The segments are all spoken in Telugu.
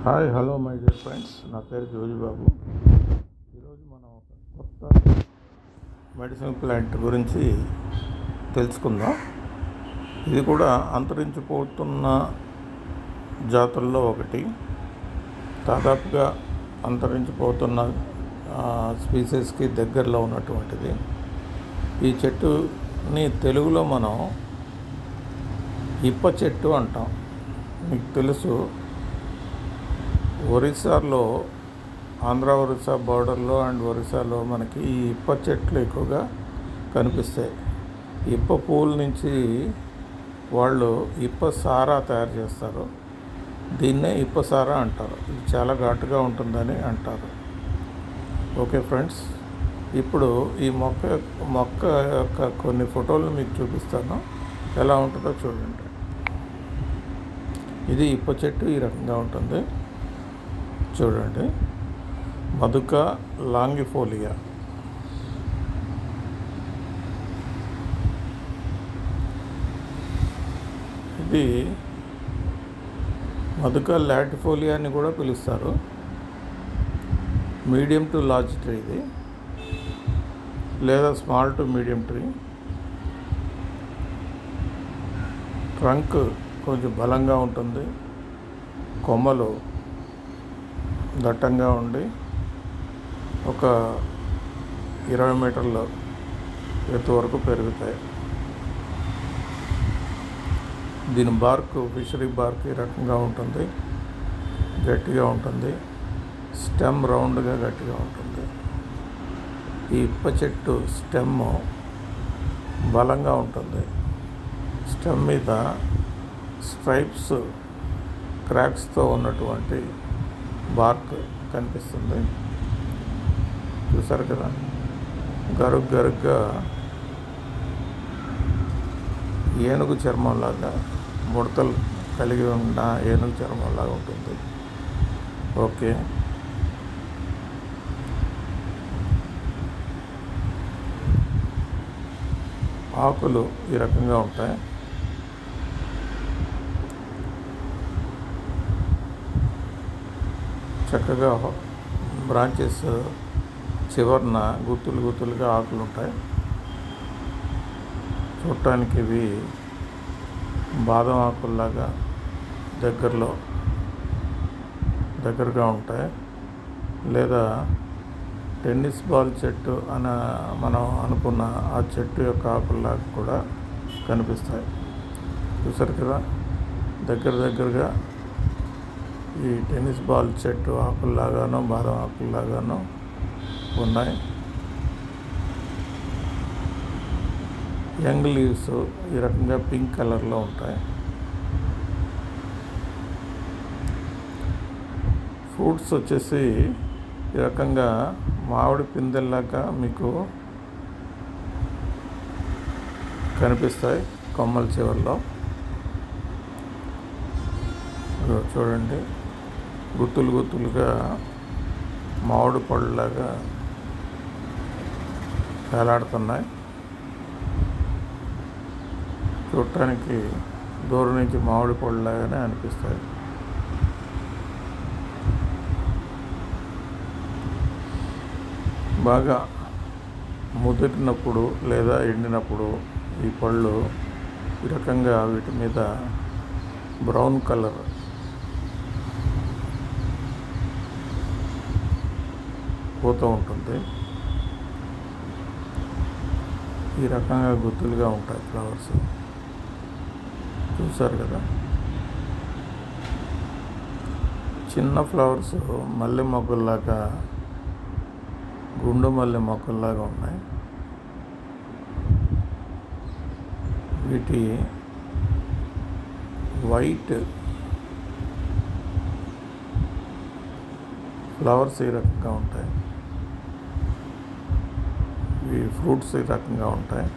Hi hello my dear friends, నా పేరు జోజిబాబు. ఈరోజు మనం ఒక కొత్త మెడిసిన్ ప్లాంట్ గురించి తెలుసుకుందాం. ఇది కూడా అంతరించిపోతున్న జాతుల్లో ఒకటి, దాదాపుగా అంతరించిపోతున్న స్పీసీస్కి దగ్గరలో ఉన్నటువంటిది. ఈ చెట్టుని తెలుగులో మనం ఇప్ప చెట్టు అంటాం. మీకు తెలుసు, ఒరిస్సాలో, ఆంధ్ర ఒరిస్సా బార్డర్లో అండ్ ఒరిస్సాలో మనకి ఈ ఇప్ప చెట్లు ఎక్కువగా కనిపిస్తాయి. ఇప్ప పువ్వుల నుంచి వాళ్ళు ఇప్ప సారా తయారు చేస్తారు. దీన్నే ఇప్ప సారా అంటారు. ఇది చాలా ఘాటుగా ఉంటుందని అంటారు. ఓకే ఫ్రెండ్స్, ఇప్పుడు ఈ మొక్క యొక్క కొన్ని ఫోటోలు మీకు చూపిస్తాను. ఎలా ఉంటుందో చూడండి. ఇది ఇప్ప చెట్టు ఈ రకంగా ఉంటుంది. చూడండి, మధుక లాంగిఫోలియా. ఇది మధుక లాటిఫోలియా అని కూడా పిలుస్తారు. మీడియం టు లార్జ్ ట్రీ ఇది, లేదా small to medium tree. Trunk కొంచెం బలంగా ఉంటుంది, కొమ్మలు దట్టంగా ఉండి ఒక 20 మీటర్ల ఎత్తు వరకు పెరుగుతాయి. దీని బార్క్ ఫిషరీ బార్క్ ఈ రకంగా ఉంటుంది, గట్టిగా ఉంటుంది. స్టెమ్ రౌండ్గా గట్టిగా ఉంటుంది. ఈ ఇప్ప చెట్టు స్టెమ్ బలంగా ఉంటుంది. స్టెమ్ మీద స్ట్రైప్స్, క్రాక్స్తో ఉన్నటువంటి బార్క్ కనిపిస్తుంది. చూసారు కదా, గరుగ్గా ఏనుగు చర్మంలాగా, ముడతలు కలిగి ఉన్న ఏనుగు చర్మంలాగా ఉంటుంది. ఓకే, ఆకులు ఈ రకంగా ఉంటాయి. చక్కగా బ్రాంచెస్ చివరన గుత్తులుగా ఆకులు ఉంటాయి. చూడటానికి ఇవి బాదం ఆకుల్లాగా దగ్గరగా ఉంటాయి, లేదా టెన్నిస్ బాల్ చెట్టు అని మనం అనుకున్న ఆ చెట్టు యొక్క ఆకుల్లాగా కూడా కనిపిస్తాయి. చూసారు కదా, దగ్గరగా ఈ టెన్నిస్ బాల్ చెట్టు ఆకుల్లాగానో బాదం ఆకుల్లాగానో ఉన్నాయి. యంగ్ లీవ్స్ ఈ రకంగా పింక్ కలర్లో ఉంటాయి. ఫ్రూట్స్ వచ్చేసి ఈ రకంగా మామిడి పిందెల్లాగా మీకు కనిపిస్తాయి కొమ్మల చివరిలో. చూడండి, గుత్తులుగా మామిడి పళ్ళలాగా వేలాడుతున్నాయి. చూడటానికి దూరం నుంచి మామిడి పళ్ళలాగానే అనిపిస్తాయి. బాగా ముదిరినప్పుడు లేదా ఎండినప్పుడు ఈ పళ్ళు ఈ రకంగా వీటి మీద బ్రౌన్ కలర్ పోతూ ఉంటుంది. ఈ రకంగా గుత్తులుగా ఉంటాయి ఫ్లవర్స్. చూసారు కదా, చిన్న ఫ్లవర్స్ మల్లె మొగ్గల్లాగా, గుండు మల్లె మొగ్గల్లాగా ఉన్నాయి. వీటి వైట్ ఫ్లవర్స్ ఈ రకంగా ఉంటాయి. ఈ ఫ్రూట్స్ ఈ రకంగా ఉంటాయి.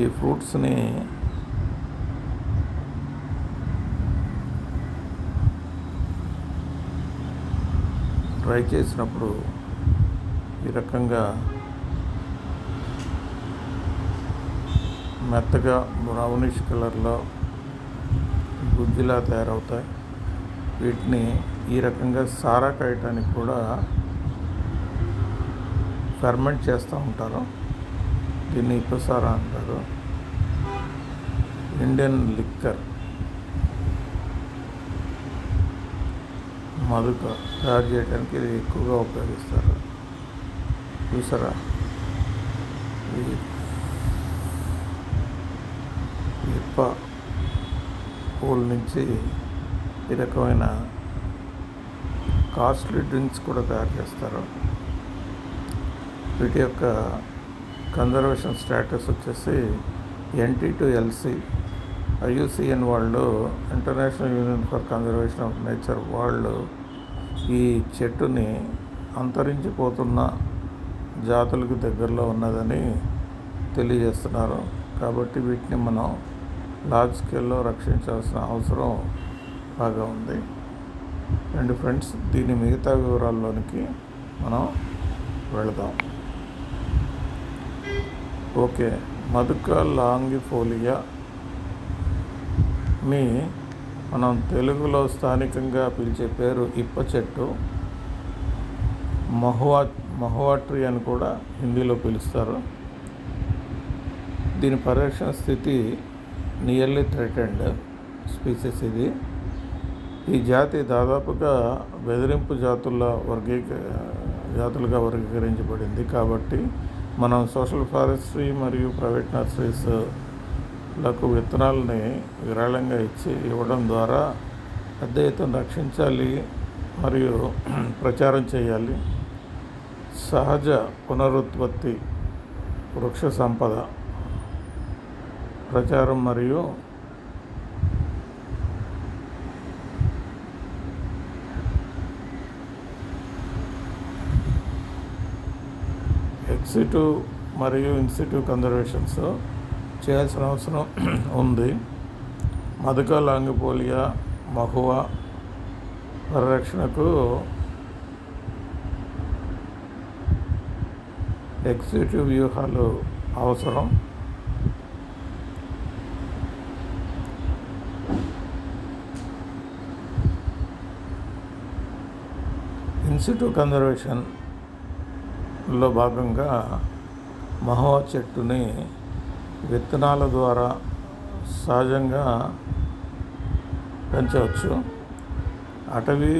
ఈ ఫ్రూట్స్ని డ్రై చేసినప్పుడు ఈ రకంగా మెత్తగా బ్రౌనిష్ కలర్లో గుజ్జులా తయారవుతాయి. వీటిని ఈ రకంగా సారా కాయటానికి కూడా ఫెర్మెంట్ చేస్తూ ఉంటారు. దీన్ని ఇప్పసారా అంటారు. ఇండియన్ లిక్కర్ మధుక తయారు చేయడానికి ఇది ఎక్కువగా ఉపయోగిస్తారు. చూసారా, ఈ ఇప్ప పూల నుంచి ఈ రకమైన కాస్ట్లీ డ్రింక్స్ కూడా తయారు చేస్తారు. వీటి యొక్క కన్జర్వేషన్ స్టేటస్ వచ్చేసి NT2LC. IUCN వాళ్ళు, international union for conservation of nature వాళ్ళు ఈ చెట్టుని అంతరించిపోతున్న జాతులకు దగ్గరలో ఉన్నదని తెలియజేస్తున్నారు. కాబట్టి వీటిని మనం లార్జ్ స్కేల్లో రక్షించాల్సిన అవసరం బాగా ఉంది. అండ్ ఫ్రెండ్స్, దీని మిగతా వివరాల్లోనికి మనం వెళదాం. ఓకే, మధుకా లాంగిఫోలియాని మనం తెలుగులో స్థానికంగా పిలిచే పేరు ఇప్ప చెట్టు. మహువా ట్రీ అని కూడా హిందీలో పిలుస్తారు. దీని పరిరక్షణ స్థితి నియర్లీ థ్రెటెండ్ స్పీసెస్ ఇది. ఈ జాతి దాదాపుగా బెదిరింపు జాతులుగా వర్గీకరించబడింది. కాబట్టి మనం సోషల్ ఫారెస్ట్రీ మరియు ప్రైవేట్ నర్సరీస్లకు విత్తనాలని విరాళంగా ఇవ్వడం ద్వారా పెద్ద ఎత్తున రక్షించాలి మరియు ప్రచారం చేయాలి. సహజ పునరుత్పత్తి, వృక్ష సంపద ప్రచారం మరియు ఎక్సిటివ్ మరియు ఇన్సిటివ్ కన్జర్వేషన్స్ చేయాల్సిన అవసరం ఉంది. మధుకా లాంగిఫోలియా మహువా పరిరక్షణకు ఎక్సిటివ్ వ్యూహాలు అవసరం. ఇన్సిటివ్ కన్జర్వేషన్లో భాగంగా మహువా చెట్టుని విత్తనాల ద్వారా సహజంగా పెంచవచ్చు. అటవీ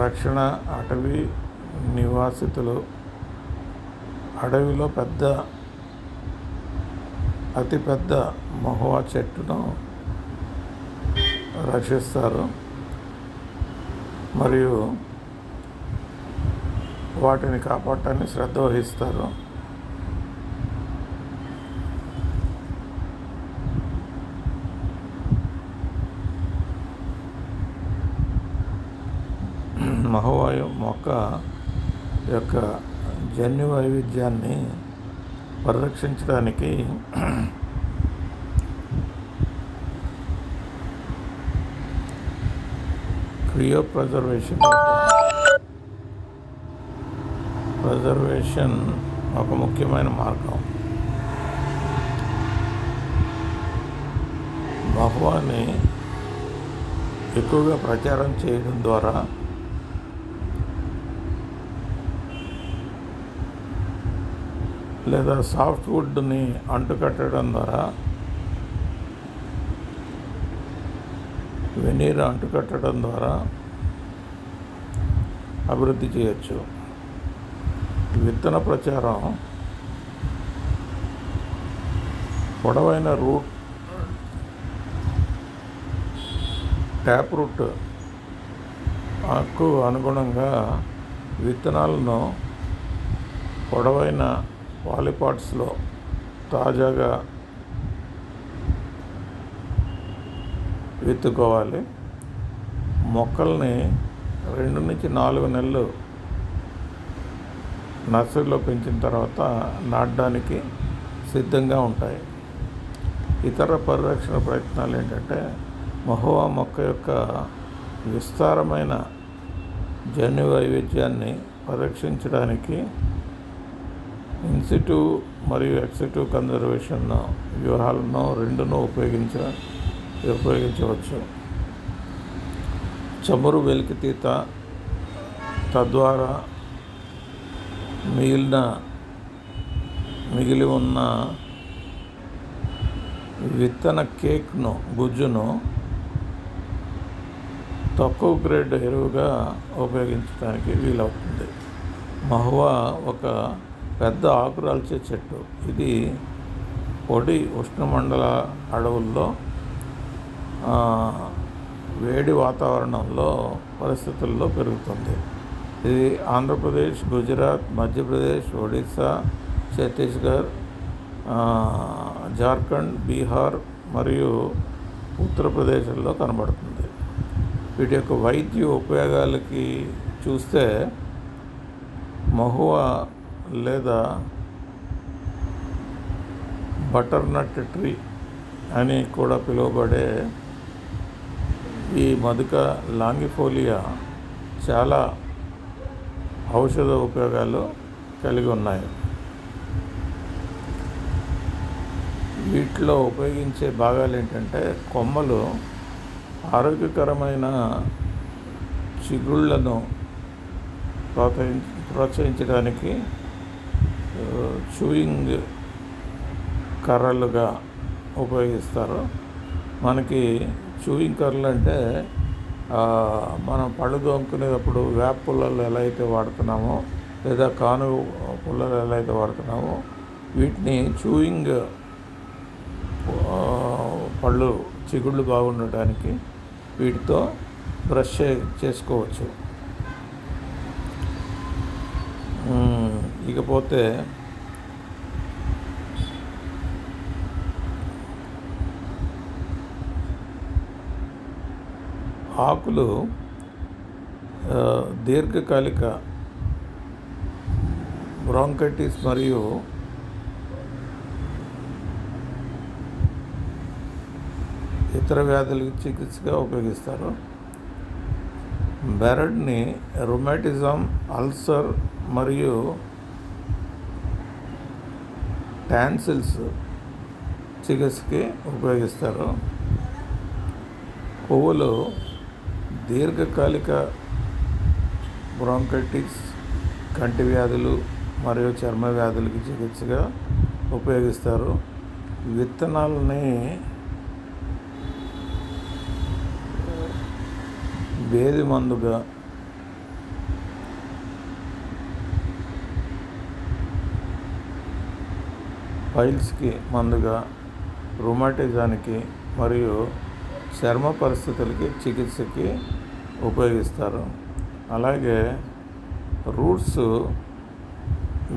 రక్షణ, అటవీ నివాసితులు అడవిలో అతిపెద్ద మహువా చెట్టును రక్షిస్తారు మరియు వాటిని కాపాడటానికి శ్రద్ధ వహిస్తారు. మహువా మొక్క యొక్క జన్యు వైవిధ్యాన్ని పరిరక్షించడానికి క్రియోప్రెజర్వేషన్ ఒక ముఖ్యమైన మార్గం. మహువాని ఎక్కువగా ప్రచారం చేయడం ద్వారా లేదా సాఫ్ట్ వుడ్ని అంటుకట్టడం ద్వారా, వెనీర్ అంటుకట్టడం ద్వారా అభివృద్ధి చేయొచ్చు. విత్తన ప్రచారం పొడవైన ట్యాప్ రూట్ అనుగుణంగా విత్తనాలను పొడవైన పాలిపాట్స్లో తాజాగా విత్తుకోవాలి. మొక్కల్ని 2 నుంచి 4 నెలలు నర్సరీలో పెంచిన తర్వాత నాటడానికి సిద్ధంగా ఉంటాయి. ఇతర పరిరక్షణ ప్రయత్నాలు ఏంటంటే, మహువా మొక్క యొక్క విస్తారమైన జన్యు వైవిధ్యాన్ని పరిరక్షించడానికి ఇన్సిటివ్ మరియు ఎక్సిటివ్ కన్జర్వేషన్ వ్యూహాలను రెండును ఉపయోగించవచ్చు. చమురు వెలికితీత, తద్వారా మిగిలి ఉన్న విత్తన కేక్ను గుజ్జును తక్కువ గ్రేడ్ ఎరువుగా ఉపయోగించడానికి వీలవుతుంది. మహువా ఒక పెద్ద ఆకురాల్చే చెట్టు. ఇది పొడి ఉష్ణమండల అడవుల్లో వేడి వాతావరణంలో పరిస్థితుల్లో పెరుగుతుంది. ఇది ఆంధ్రప్రదేశ్, గుజరాత్, మధ్యప్రదేశ్, ఒడిస్సా, ఛత్తీస్గఢ్, జార్ఖండ్, బీహార్ మరియు ఉత్తరప్రదేశ్లో కనబడుతుంది. వీటి యొక్క వైద్య ఉపయోగాలకి చూస్తే మహువా లేదా బటర్నట్ ట్రీ అని కూడా పిలువబడే ఈ మధుక లాంగిఫోలియా చాలా ఔషధ ఉపయోగాలు కలిగి ఉన్నాయి. వీటిలో ఉపయోగించే భాగాలు ఏంటంటే కొమ్మలు ఆరోగ్యకరమైన చిగుళ్లను ప్రోత్సహించడానికి చూయింగ్ కర్రలుగా ఉపయోగిస్తారు. మనకి చూయింగ్ కర్రలు అంటే మనం పళ్ళు తోముకునేటప్పుడు వేప పుల్లలు ఎలా అయితే వాడుతున్నామో లేదా కానుగ పుల్లలు ఎలా అయితే వాడుతున్నామో వీటిని చూయింగ్ పళ్ళు చిగుళ్ళు బాగుండటానికి వీటితో బ్రష్ చేసుకోవచ్చు. ఇకపోతే ఆకులు దీర్ఘకాలిక బ్రాంకైటిస్ మరియు ఇతర వ్యాధులకు చికిత్సగా ఉపయోగిస్తారు. బెరడ్ని రుమాటిజం, అల్సర్ మరియు టాన్సిల్స్ చికిత్సకి ఉపయోగిస్తారు. పువ్వులు దీర్ఘకాలిక బ్రాంకైటిస్, కంటి వ్యాధులు మరియు చర్మ వ్యాధులకి చికిత్సగా ఉపయోగిస్తారు. విత్తనాలని వేది మందుగా, పైల్స్కి మందుగా, రుమాటిజానికి మరియు చర్మ పరిస్థితులకి చికిత్సకి ఉపయోగిస్తారు. అలాగే రూట్స్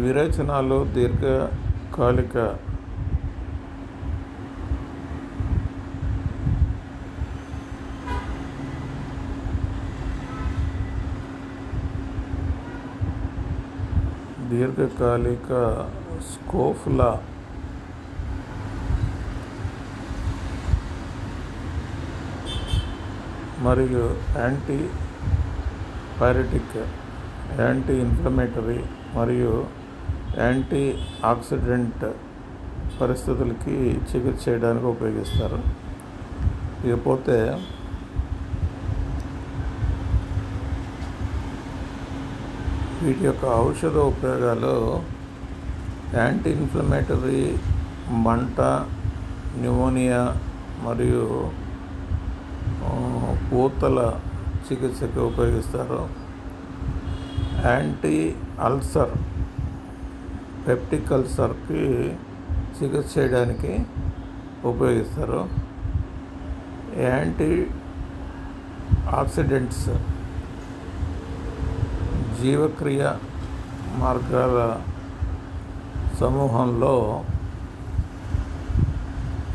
విరేచనాలు, దీర్ఘకాలిక స్కోఫ్లా మరియు యాంటీపైరెటిక్, యాంటీ ఇన్ఫ్లమేటరీ మరియు యాంటీ ఆక్సిడెంట్ పరిస్థితులకి చికిత్స చేయడానికి ఉపయోగిస్తారు. ఇకపోతే వీటి యొక్క ఔషధ ఉపయోగాలు యాంటీ ఇన్ఫ్లమేటరీ, మంట, న్యూమోనియా మరియు పూతల చికిత్సకి ఉపయోగిస్తారు. యాంటీ అల్సర్, పెప్టిక్ అల్సర్కి చికిత్స చేయడానికి ఉపయోగిస్తారు. యాంటీ ఆక్సిడెంట్స్ జీవక్రియ మార్గాల సమూహంలో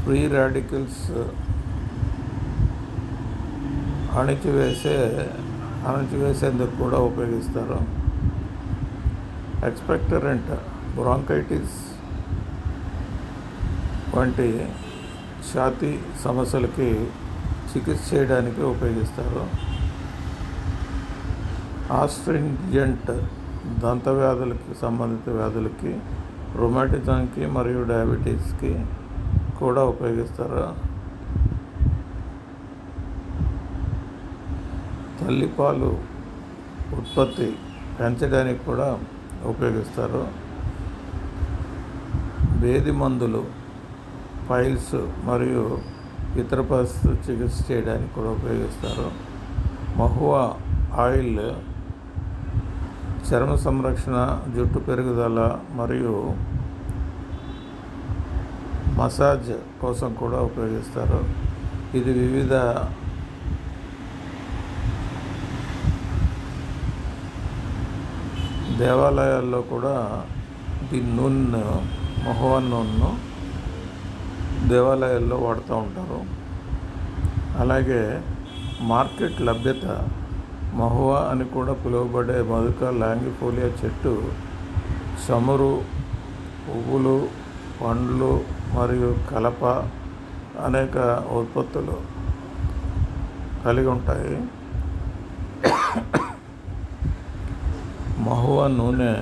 ఫ్రీ రాడికల్స్ అణచివేసేందుకు కూడా ఉపయోగిస్తారు. ఎక్స్పెక్టరెంట్ బ్రాంకైటిస్ వంటి ఛాతీ సమస్యలకి చికిత్స చేయడానికి ఉపయోగిస్తారు. ఆస్ట్రింజెంట్ దంత వ్యాధులకి, సంబంధిత వ్యాధులకి, రుమాటిజంకి మరియు డయాబెటీస్కి కూడా ఉపయోగిస్తారు. తల్లిపాలు ఉత్పత్తి పెంచడానికి కూడా ఉపయోగిస్తారు. వేది మందులు, పైల్స్ మరియు ఇతర పరిస్థితులు చికిత్స చేయడానికి కూడా ఉపయోగిస్తారు. మహువా ఆయిల్ చర్మ సంరక్షణ, జుట్టు పెరుగుదల మరియు మసాజ్ కోసం కూడా ఉపయోగిస్తారు. ఇది వివిధ దేవాలయాల్లో కూడా దీని నూనె, మహువా నూనెను దేవాలయాల్లో వాడుతూ ఉంటారు. అలాగే మార్కెట్ లభ్యత, మహువా అని కూడా పిలువబడే మధుకా లాంగిఫోలియా చెట్టు చమురు, పువ్వులు, పండ్లు మరియు కలప అనేక ఉత్పత్తులు కలిగి ఉంటాయి. మహువా నూనె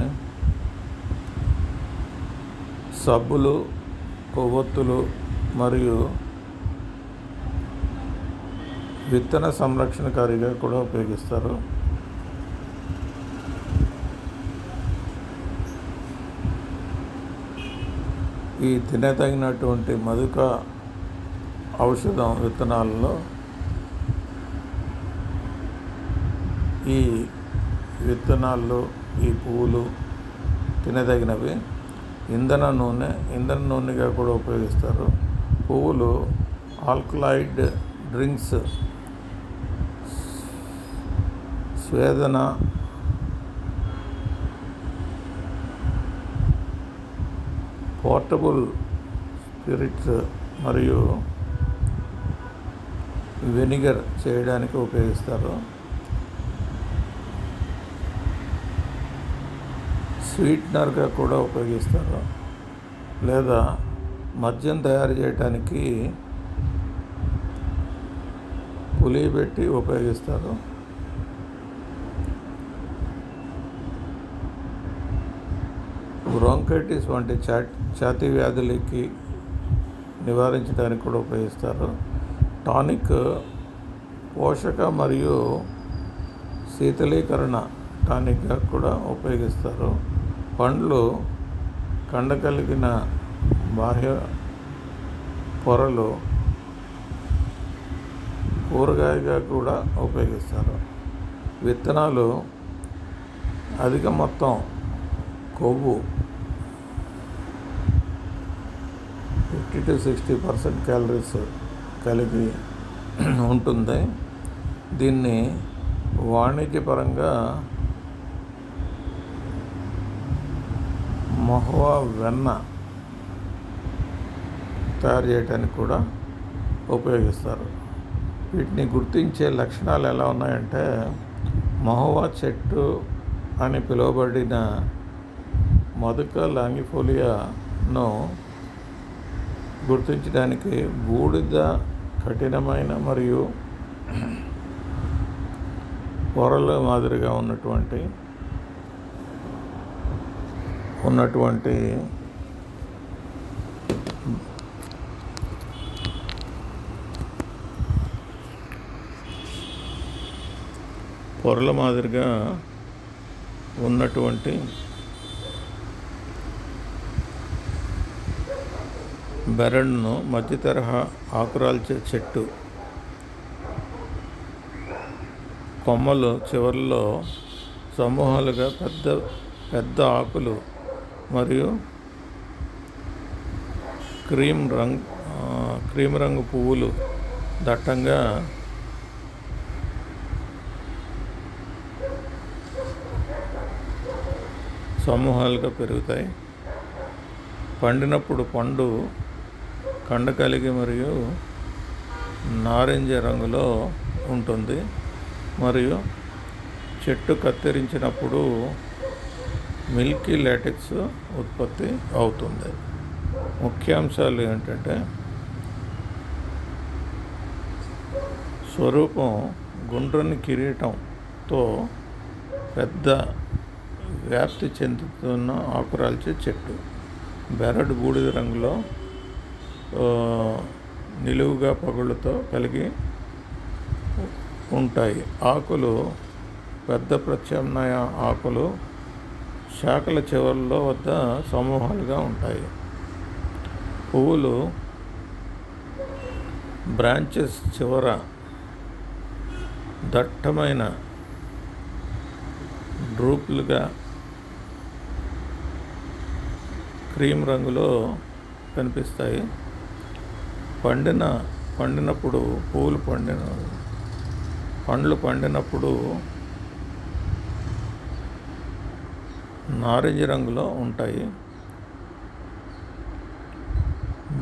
సబ్బులు, కొవ్వొత్తులు మరియు విత్తన సంరక్షణకారిగా కూడా ఉపయోగిస్తారు. ఈ తినదగినటువంటి మధుక ఔషధం విత్తనాలలో ఈ విత్తనాలు, ఈ పువ్వులు తినదగినవి. ఇంధన నూనెగా కూడా ఉపయోగిస్తారు. పువ్వులు ఆల్కలాయిడ్ డ్రింక్స్, స్వేదన, పోర్టబుల్ స్పిరిట్స్ మరియు వెనిగర్ చేయడానికి ఉపయోగిస్తారు. స్వీట్నర్గా కూడా ఉపయోగిస్తారు. లేదా మద్యం తయారు చేయడానికి పులియబెట్టి ఉపయోగిస్తారు. బ్రోంకైటిస్ వంటి ఛాతీ వ్యాధులకి నివారించడానికి కూడా ఉపయోగిస్తారు. టానిక్ పోషక మరియు శీతలీకరణ టానిక్గా కూడా ఉపయోగిస్తారు. పండ్లు కండకలిగిన బాహ్య పొరలు కూరగాయగా కూడా ఉపయోగిస్తారు. విత్తనాలు అధిక మొత్తం కొవ్వు 50-60% క్యాలరీస్ కలిగి ఉంటుంది. దీన్ని వాణిజ్యపరంగా మహువా వెన్న తయారు చేయడానికి కూడా ఉపయోగిస్తారు. వీటిని గుర్తించే లక్షణాలు ఎలా ఉన్నాయంటే, మహువా చెట్టు అని పిలువబడిన మధుకా లాంగిఫోలియాను గుర్తించడానికి బూడిద కఠినమైన మరియు పొరల మాదిరిగా ఉన్నటువంటి పొరల మాదిరిగా ఉన్నటువంటి బెరడును మధ్య తరహా ఆకురాల్చే చెట్టు కొమ్మలు చివర్లో సమూహాలుగా పెద్ద ఆకులు మరియు క్రీమ్ రంగు పువ్వులు దట్టంగా సమూహాలుగా పెరుగుతాయి. పండినప్పుడు పండు కండ కలిగి మరియు నారింజ రంగులో ఉంటుంది మరియు చెట్టు కత్తిరించినప్పుడు మిల్కీ లాటెక్స్ ఉత్పత్తి అవుతుంది. ముఖ్యాంశాలు ఏంటంటే, స్వరూపం గుండ్రని కిరీటంతో పెద్ద వ్యాప్తి చెందుతున్న ఆకురాల్చే చెట్టు. బెరడు బూడిద రంగులో నిలువుగా పగుళ్ళతో కలిగి ఉంటాయి. ఆకులు పెద్ద ప్రత్యామ్నాయ ఆకులు శాఖల చివర్లో వద్ద సమూహాలుగా ఉంటాయి. పువ్వులు బ్రాంచెస్ చివర దట్టమైన డ్రూపులుగా క్రీమ్ రంగులో కనిపిస్తాయి. పండినప్పుడు పండ్లు పండినప్పుడు నారింజ రంగులో ఉంటాయి.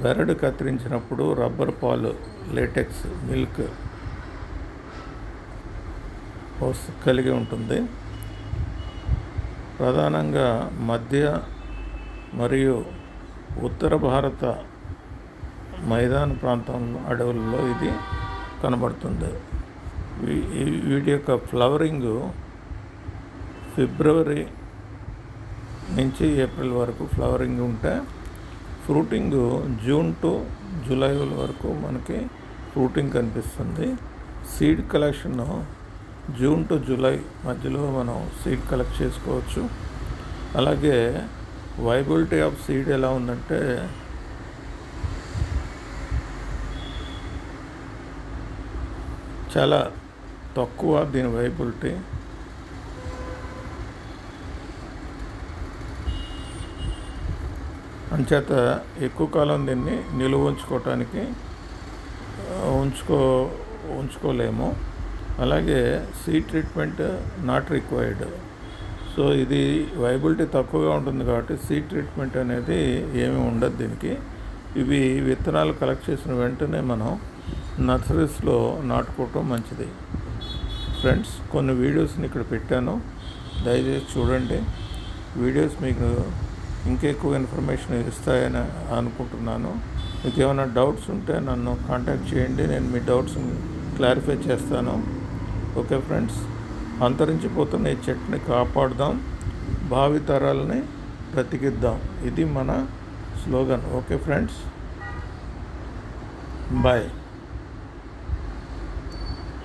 బెరడు కత్తిరించినప్పుడు రబ్బర్ పాలు, లేటెక్స్, మిల్క్ కలిగి ఉంటుంది. ప్రధానంగా మధ్య మరియు ఉత్తర భారత మైదాన ప్రాంతం అడవుల్లో ఇది కనబడుతుంది. వీటి యొక్క ఫ్లవరింగ్ ఫిబ్రవరి నుంచి ఏప్రిల్ వరకు ఫ్లవరింగ్ ఉంటే, ఫ్రూటింగ్ జూన్ టు జూలై వరకు మనకి ఫ్రూటింగ్ కనిపిస్తుంది. Seed collection June to July మధ్యలో మనం సీడ్ కలెక్ట్ చేసుకోవచ్చు. అలాగే వైబిలిటీ ఆఫ్ సీడ్ ఎలా ఉందంటే, చాలా తక్కువ దీని వైబిలిటీ. అంచేత ఎక్కువ కాలం దీన్ని నిలువ ఉంచుకోవటానికి ఉంచుకోలేము. అలాగే seed treatment not required. So ఇది వైబిలిటీ తక్కువగా ఉంటుంది కాబట్టి సీడ్ ట్రీట్మెంట్ అనేది ఏమీ ఉండదు దీనికి. ఇవి విత్తనాలు కలెక్ట్ చేసిన వెంటనే మనం నర్సరీస్లో నాటుకోవటం మంచిది. ఫ్రెండ్స్, కొన్ని వీడియోస్ని ఇక్కడ పెట్టాను, దయచేసి చూడండి. వీడియోస్ మీకు ఇంకెక్కువ ఇన్ఫర్మేషన్ ఇస్తాయని అనుకుంటున్నాను. మీకు ఏమైనా డౌట్స్ ఉంటే నన్ను కాంటాక్ట్ చేయండి, నేను మీ డౌట్స్ని క్లారిఫై చేస్తాను. ఓకే ఫ్రెండ్స్, అంతరించిపోతున్న ఈ చెట్టుని కాపాడుదాం, భావితరాలని బ్రతికిద్దాం. ఇది మన స్లోగన్. Okay friends, bye.